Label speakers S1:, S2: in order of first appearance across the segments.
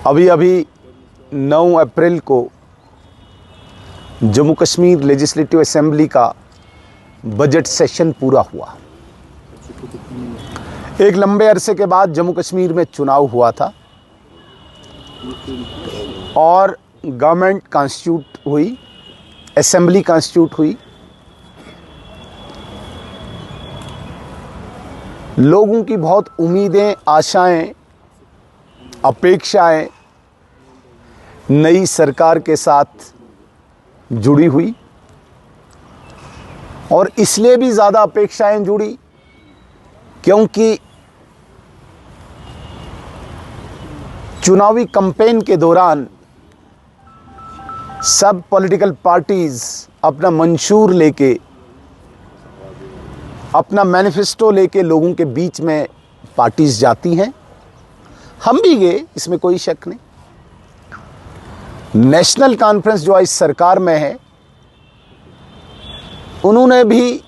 S1: अभी अभी 9 अप्रैल को जम्मू कश्मीर लेजिस्लेटिव असेंबली का बजट सेशन पूरा हुआ। एक लंबे अरसे के बाद जम्मू कश्मीर में चुनाव हुआ था और गवर्नमेंट कॉन्स्टिट्यूट हुई, असेंबली कॉन्स्टिट्यूट हुई। लोगों की बहुत उम्मीदें, आशाएं, अपेक्षाएं नई सरकार के साथ जुड़ी हुई और इसलिए भी ज़्यादा अपेक्षाएं जुड़ी क्योंकि चुनावी कैंपेन के दौरान सब पॉलिटिकल पार्टीज अपना मंशूर लेके, अपना मैनिफेस्टो लेके लोगों के बीच में पार्टीज जाती हैं। हम भी गए, इसमें कोई शक नहीं। नेशनल कॉन्फ्रेंस जो इस सरकार में है, उन्होंने भी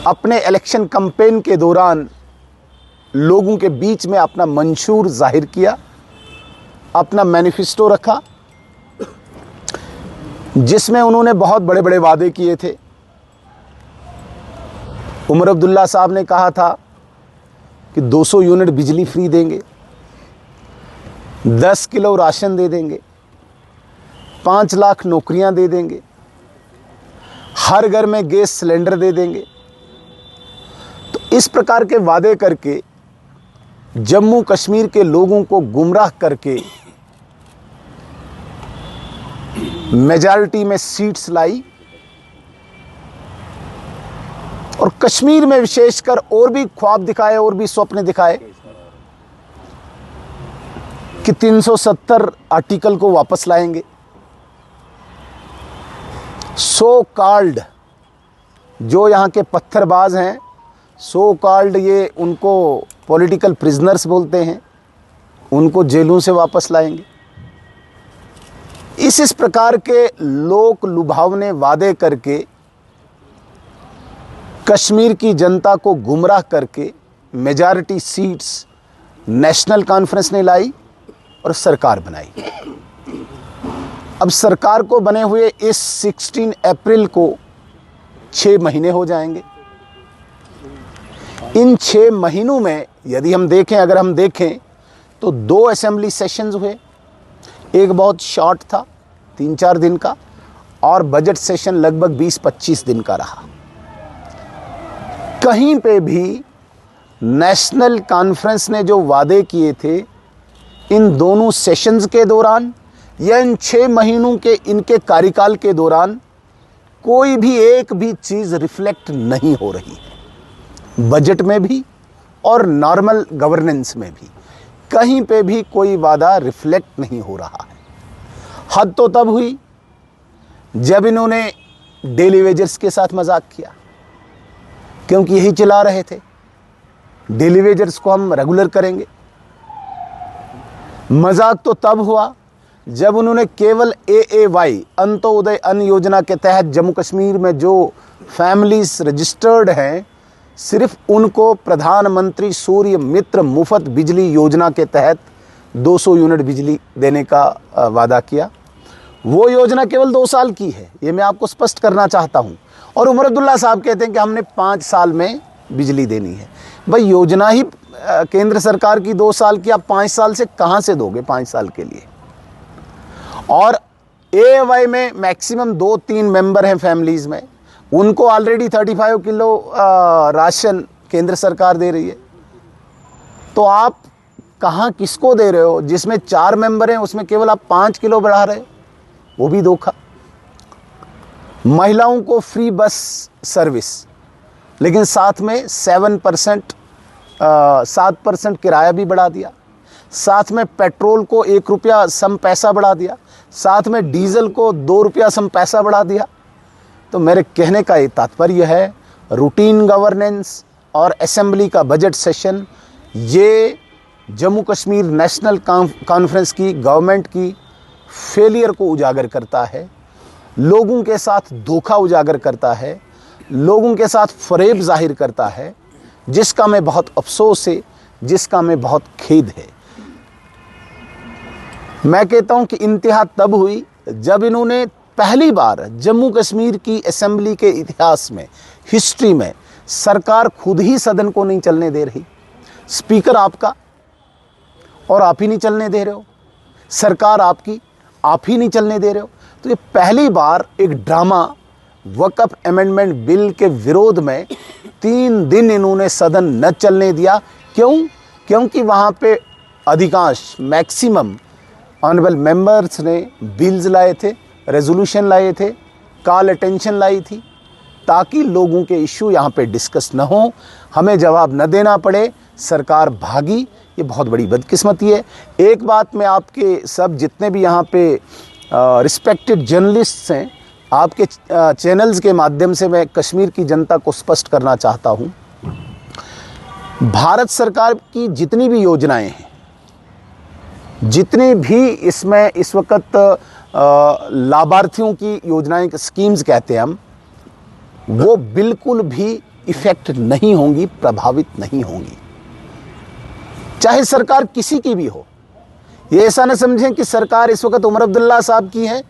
S1: अपने इलेक्शन कैंपेन के दौरान लोगों के बीच में अपना मंशूर जाहिर किया, अपना मैनिफेस्टो रखा, जिसमें उन्होंने बहुत बड़े बड़े वादे किए थे। उमर अब्दुल्ला साहब ने कहा था कि 200 यूनिट बिजली फ्री देंगे, 10 किलो राशन दे देंगे, 5 लाख नौकरियां दे देंगे, हर घर में गैस सिलेंडर दे देंगे। तो इस प्रकार के वादे करके जम्मू कश्मीर के लोगों को गुमराह करके मेजॉरिटी में सीट्स लाई और कश्मीर में विशेषकर और भी ख्वाब दिखाए और भी स्वप्न दिखाए कि 370 आर्टिकल को वापस लाएंगे। सो कॉल्ड जो यहाँ के पत्थरबाज हैं, सो कॉल्ड ये उनको पॉलिटिकल प्रिजनर्स बोलते हैं, उनको जेलों से वापस लाएंगे। इस प्रकार के लोक लुभावने वादे करके कश्मीर की जनता को गुमराह करके मेजॉरिटी सीट्स नेशनल कॉन्फ्रेंस ने लाई और सरकार बनाई। अब सरकार को बने हुए इस 16 अप्रैल को 6 महीने हो जाएंगे। इन 6 महीनों में यदि हम देखें, अगर हम देखें तो 2 असेंबली सेशंस हुए। एक बहुत शॉर्ट था, 3-4 दिन का, और बजट सेशन लगभग 20-25 दिन का रहा। कहीं पे भी नेशनल कॉन्फ्रेंस ने जो वादे किए थे इन दोनों सेशंस के दौरान या इन 6 महीनों के इनके कार्यकाल के दौरान कोई भी एक भी चीज़ रिफ्लेक्ट नहीं हो रही है। बजट में भी और नॉर्मल गवर्नेंस में भी कहीं पे भी कोई वादा रिफ्लेक्ट नहीं हो रहा है। हद तो तब हुई जब इन्होंने डेली वेजर्स के साथ मजाक किया, क्योंकि यही चिल्ला रहे थे डेली वेजर्स को हम रेगुलर करेंगे। मजाक तो तब हुआ जब उन्होंने केवल AAY अंत्योदय अन्न योजना के तहत जम्मू कश्मीर में जो फैमिलीज रजिस्टर्ड हैं, सिर्फ उनको प्रधानमंत्री सूर्य मित्र मुफ्त बिजली योजना के तहत 200 यूनिट बिजली देने का वादा किया। वो योजना केवल 2 साल की है, ये मैं आपको स्पष्ट करना चाहता हूँ। और उमर अब्दुल्ला साहब कहते हैं कि हमने 5 साल में बिजली देनी है। भाई योजना ही केंद्र सरकार की 2 साल की, आप 5 साल से कहाँ से दोगे 5 साल के लिए। और AAY में मैक्सिमम 2-3 मेंबर हैं फैमिलीज़ में, उनको ऑलरेडी 35 किलो राशन केंद्र सरकार दे रही है। तो आप कहाँ किसको दे रहे हो? जिसमें 4 मेंबर हैं उसमें केवल आप 5 किलो बढ़ा रहे हो, वो भी धोखा। महिलाओं को फ्री बस सर्विस, लेकिन साथ में 7% किराया भी बढ़ा दिया, साथ में पेट्रोल को 1 रुपया सम पैसा बढ़ा दिया, साथ में डीजल को 2 रुपया सम पैसा बढ़ा दिया। तो मेरे कहने का ये तात्पर्य है, रूटीन गवर्नेंस और असेंबली का बजट सेशन ये जम्मू कश्मीर नेशनल कॉन्फ्रेंस की गवर्नमेंट की फेलियर को उजागर करता है, लोगों के साथ धोखा उजागर करता है, लोगों के साथ फरेब जाहिर करता है, जिसका मैं बहुत अफसोस है, जिसका मैं बहुत खेद है। मैं कहता हूं कि इंतहा तब हुई जब इन्होंने पहली बार जम्मू कश्मीर की असेंबली के इतिहास में, हिस्ट्री में, सरकार खुद ही सदन को नहीं चलने दे रही। स्पीकर आपका और आप ही नहीं चलने दे रहे हो, सरकार आपकी, आप ही नहीं चलने दे रहे हो। तो ये पहली बार एक ड्रामा वक्फ अमेंडमेंट बिल के विरोध में 3 दिन इन्होंने सदन न चलने दिया। क्यों? क्योंकि वहाँ पे अधिकांश मैक्सिमम ऑनरेबल मेंबर्स ने बिल्स लाए थे, रेजोल्यूशन लाए थे, कॉल अटेंशन लाई थी, ताकि लोगों के इश्यू यहाँ पे डिस्कस न हो, हमें जवाब न देना पड़े, सरकार भागी। ये बहुत बड़ी बदकिस्मती है। एक बात मैं आपके सब जितने भी यहाँ पे रिस्पेक्टेड जर्नलिस्ट्स हैं, आपके चैनल्स के माध्यम से मैं कश्मीर की जनता को स्पष्ट करना चाहता हूँ, भारत सरकार की जितनी भी योजनाएं हैं, जितनी भी इसमें इस वक्त लाभार्थियों की योजनाएं, स्कीम्स कहते हैं हम, वो बिल्कुल भी इफ़ेक्ट नहीं होंगी, प्रभावित नहीं होंगी, चाहे सरकार किसी की भी हो। ये ऐसा न समझें कि सरकार इस वक्त उमर अब्दुल्ला साहब की है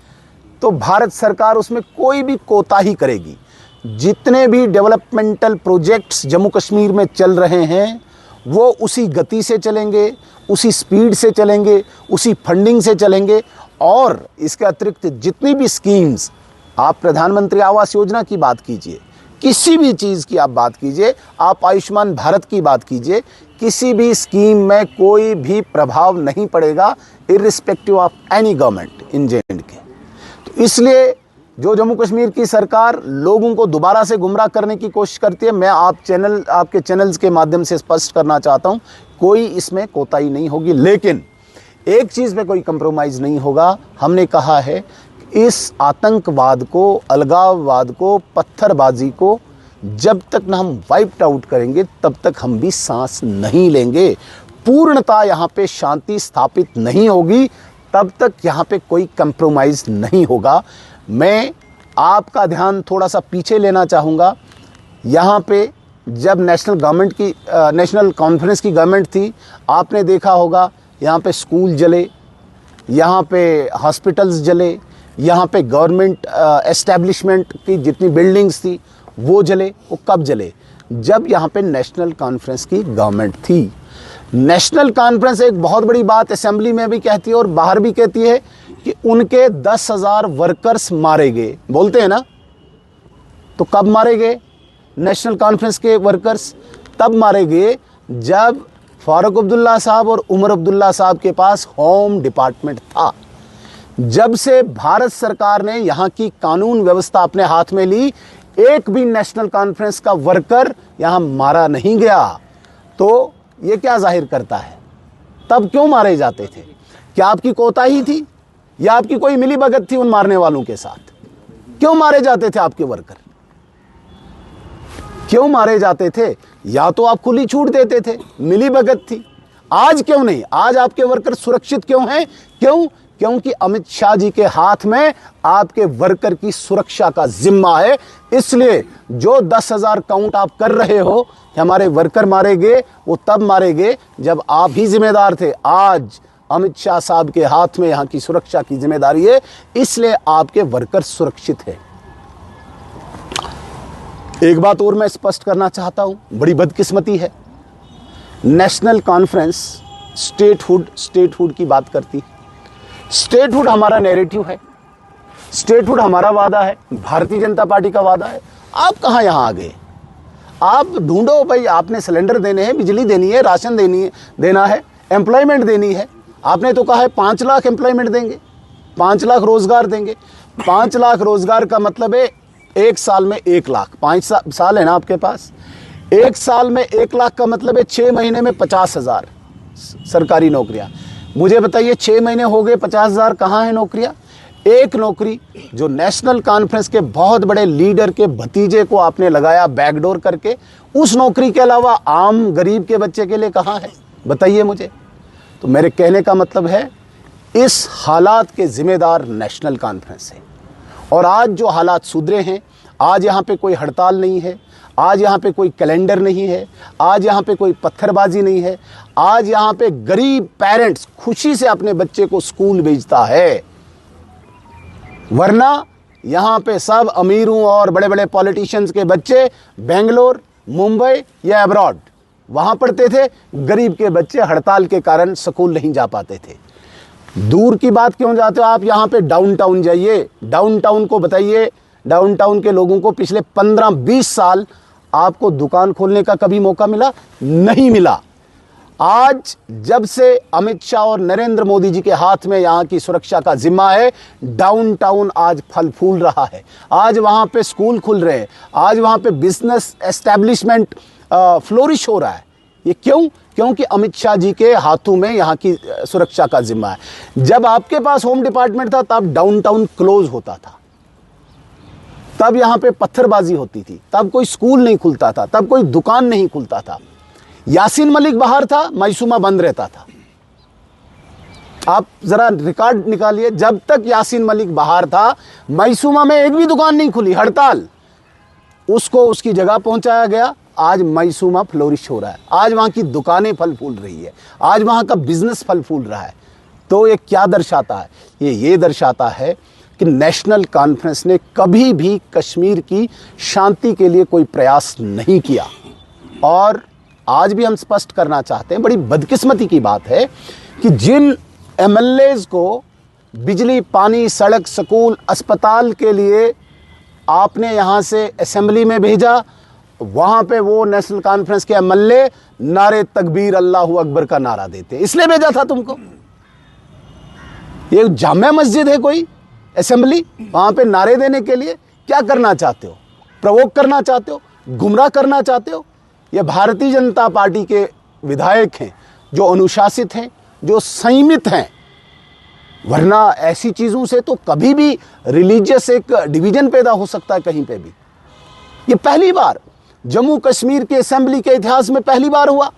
S1: तो भारत सरकार उसमें कोई भी कोताही करेगी। जितने भी डेवलपमेंटल प्रोजेक्ट्स जम्मू कश्मीर में चल रहे हैं वो उसी गति से चलेंगे, उसी स्पीड से चलेंगे, उसी फंडिंग से चलेंगे। और इसके अतिरिक्त जितनी भी स्कीम्स, आप प्रधानमंत्री आवास योजना की बात कीजिए, किसी भी चीज़ की आप बात कीजिए, आप आयुष्मान भारत की बात कीजिए, किसी भी स्कीम में कोई भी प्रभाव नहीं पड़ेगा irrespective of any government in J&K। तो इसलिए जो जम्मू कश्मीर की सरकार लोगों को दोबारा से गुमराह करने की कोशिश करती है, मैं आपके चैनल्स के माध्यम से स्पष्ट करना चाहता हूं, कोई इसमें कोताही नहीं होगी। लेकिन एक चीज़ में कोई कंप्रोमाइज़ नहीं होगा। हमने कहा है इस आतंकवाद को, अलगाववाद को, पत्थरबाजी को जब तक ना हम वाइप्ड आउट करेंगे तब तक हम भी सांस नहीं लेंगे। पूर्णतः यहाँ पे शांति स्थापित नहीं होगी तब तक यहाँ पे कोई कंप्रोमाइज़ नहीं होगा। मैं आपका ध्यान थोड़ा सा पीछे लेना चाहूँगा। यहाँ पे जब नेशनल कॉन्फ्रेंस की गवर्नमेंट थी, आपने देखा होगा यहाँ पे स्कूल जले, यहाँ पे हॉस्पिटल्स जले, यहाँ पे गवर्नमेंट एस्टेब्लिशमेंट की जितनी बिल्डिंग्स थी वो जले। वो कब जले? जब यहाँ पे नेशनल कॉन्फ्रेंस की गवर्नमेंट थी। नेशनल कॉन्फ्रेंस एक बहुत बड़ी बात असेंबली में भी कहती है और बाहर भी कहती है कि उनके 10,000 वर्कर्स मारे गए, बोलते हैं ना। तो कब मारे गए नेशनल कॉन्फ्रेंस के वर्कर्स? तब मारे गए जब फारूक अब्दुल्ला साहब और उमर अब्दुल्ला साहब के पास होम डिपार्टमेंट था। जब से भारत सरकार ने यहाँ की कानून व्यवस्था अपने हाथ में ली, एक भी नेशनल कॉन्फ्रेंस का वर्कर यहाँ मारा नहीं गया। तो ये क्या जाहिर करता है? तब क्यों मारे जाते थे? क्या आपकी कोताही थी या आपकी कोई मिलीभगत थी उन मारने वालों के साथ? क्यों मारे जाते थे आपके वर्कर? क्यों मारे जाते थे? या तो आप खुली छूट देते थे, मिलीभगत थी। आज क्यों नहीं? आज आपके वर्कर सुरक्षित क्यों हैं? क्यों? क्योंकि अमित शाह जी के हाथ में आपके वर्कर की सुरक्षा का जिम्मा है। इसलिए जो 10,000 काउंट आप कर रहे हो कि हमारे वर्कर मारे गए, वो तब मारे गए जब आप ही जिम्मेदार थे। आज अमित शाह साहब के हाथ में यहाँ की सुरक्षा की जिम्मेदारी है, इसलिए आपके वर्कर सुरक्षित है। एक बात और मैं स्पष्ट करना चाहता हूं, बड़ी बदकिस्मती है, नेशनल कॉन्फ्रेंस स्टेटहुड की बात करती। स्टेटहुड हमारा नैरेटिव है, स्टेटहुड हमारा वादा है, भारतीय जनता पार्टी का वादा है। आप कहाँ यहाँ आ गए? आप ढूंढो भाई, आपने सिलेंडर देने हैं, बिजली देनी है, राशन देना है, एम्प्लॉयमेंट देनी है। आपने तो कहा है 5 लाख एम्प्लॉयमेंट देंगे, 5 लाख रोजगार देंगे। 5 लाख रोजगार का मतलब है एक साल में 1 लाख। 5 साल है ना आपके पास, एक साल में 1 लाख का मतलब है 6 महीने में 50,000 सरकारी नौकरियां। मुझे बताइए 6 महीने हो गए, 50,000 कहाँ है नौकरियां? एक नौकरी जो नेशनल कॉन्फ्रेंस के बहुत बड़े लीडर के भतीजे को आपने लगाया बैकडोर करके, उस नौकरी के अलावा आम गरीब के बच्चे के लिए कहाँ है? बताइए मुझे। तो मेरे कहने का मतलब है इस हालात के जिम्मेदार नेशनल कॉन्फ्रेंस है। और आज जो हालात सुधरे हैं, आज यहाँ पे कोई हड़ताल नहीं है, आज यहाँ पे कोई कैलेंडर नहीं है, आज यहाँ पे कोई पत्थरबाजी नहीं है, आज यहाँ पे गरीब पेरेंट्स खुशी से अपने बच्चे को स्कूल भेजता है। वरना यहाँ पे सब अमीरों और बड़े बड़े पॉलिटिशियंस के बच्चे बेंगलोर, मुंबई या अब्रॉड वहाँ पढ़ते थे। गरीब के बच्चे हड़ताल के कारण स्कूल नहीं जा पाते थे। दूर की बात क्यों जाते हो आप, यहाँ पे डाउनटाउन जाइए, डाउनटाउन को बताइए, डाउनटाउन के लोगों को पिछले 15-20 साल आपको दुकान खोलने का कभी मौका मिला? नहीं मिला। आज जब से अमित शाह और नरेंद्र मोदी जी के हाथ में यहाँ की सुरक्षा का जिम्मा है, डाउनटाउन आज फल फूल रहा है। आज वहाँ पे स्कूल खुल रहे हैं, आज वहाँ पे बिजनेस एस्टेब्लिशमेंट फ्लोरिश हो रहा है। ये क्यों? क्योंकि अमित शाह जी के हाथों में यहाँ की सुरक्षा का जिम्मा है। जब आपके पास होम डिपार्टमेंट था तब डाउनटाउन क्लोज होता था, तब यहाँ पे पत्थरबाजी होती थी, तब कोई स्कूल नहीं खुलता था, तब कोई दुकान नहीं खुलता था। यासीन मलिक बाहर था, मैसूमा बंद रहता था। आप जरा रिकॉर्ड निकालिए, जब तक यासीन मलिक बाहर था मैसूमा में एक भी दुकान नहीं खुली, हड़ताल। उसको उसकी जगह पहुंचाया गया, आज मैसूमा फ्लोरिश हो रहा है, आज वहाँ की दुकानें फल फूल रही है, आज वहाँ का बिजनेस फल फूल रहा है। तो ये क्या दर्शाता है? ये दर्शाता है कि नेशनल कॉन्फ्रेंस ने कभी भी कश्मीर की शांति के लिए कोई प्रयास नहीं किया। और आज भी हम स्पष्ट करना चाहते हैं, बड़ी बदकिस्मती की बात है कि जिन एमएलएज को बिजली, पानी, सड़क, स्कूल, अस्पताल के लिए आपने यहाँ से असेंबली में भेजा, वहाँ पे वो नेशनल कॉन्फ्रेंस के एमएलए नारे तकबीर अल्लाहू अकबर का नारा देते। इसलिए भेजा था तुमको? ये जामे मस्जिद है कोई असेंबली? वहाँ पे नारे देने के लिए क्या करना चाहते हो? प्रवोक करना चाहते हो? गुमराह करना चाहते हो? ये भारतीय जनता पार्टी के विधायक हैं जो अनुशासित हैं, जो संयमित हैं। वरना ऐसी चीज़ों से तो कभी भी रिलीजियस एक डिवीजन पैदा हो सकता है कहीं पे भी। ये पहली बार जम्मू कश्मीर के असेंबली के इतिहास में पहली बार हुआ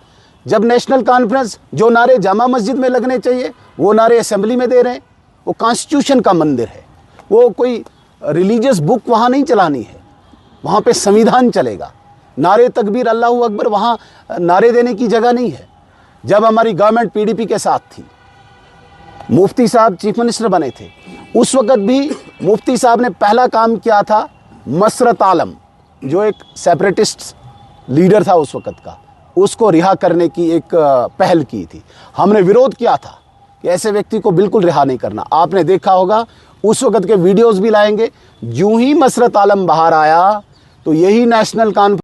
S1: जब नेशनल कॉन्फ्रेंस जो नारे जामा मस्जिद में लगने चाहिए वो नारे असेंबली में दे रहे हैं। वो कॉन्स्टिट्यूशन का मंदिर है, वो कोई रिलीजियस बुक वहाँ नहीं चलानी है, वहाँ पे संविधान चलेगा। नारे तकबीर अल्लाहू अकबर वहाँ नारे देने की जगह नहीं है। जब हमारी गवर्नमेंट पीडीपी के साथ थी, मुफ्ती साहब चीफ मिनिस्टर बने थे, उस वक़्त भी मुफ्ती साहब ने पहला काम किया था, मसरत आलम जो एक सेपरेटिस्ट लीडर था उस वक़्त का, उसको रिहा करने की एक पहल की थी। हमने विरोध किया था कि ऐसे व्यक्ति को बिल्कुल रिहा नहीं करना। आपने देखा होगा उस वक़्त के वीडियोज़ भी लाएंगे। यूं ही मसरत आलम बाहर आया तो यही नेशनल कॉन्फ्रेंस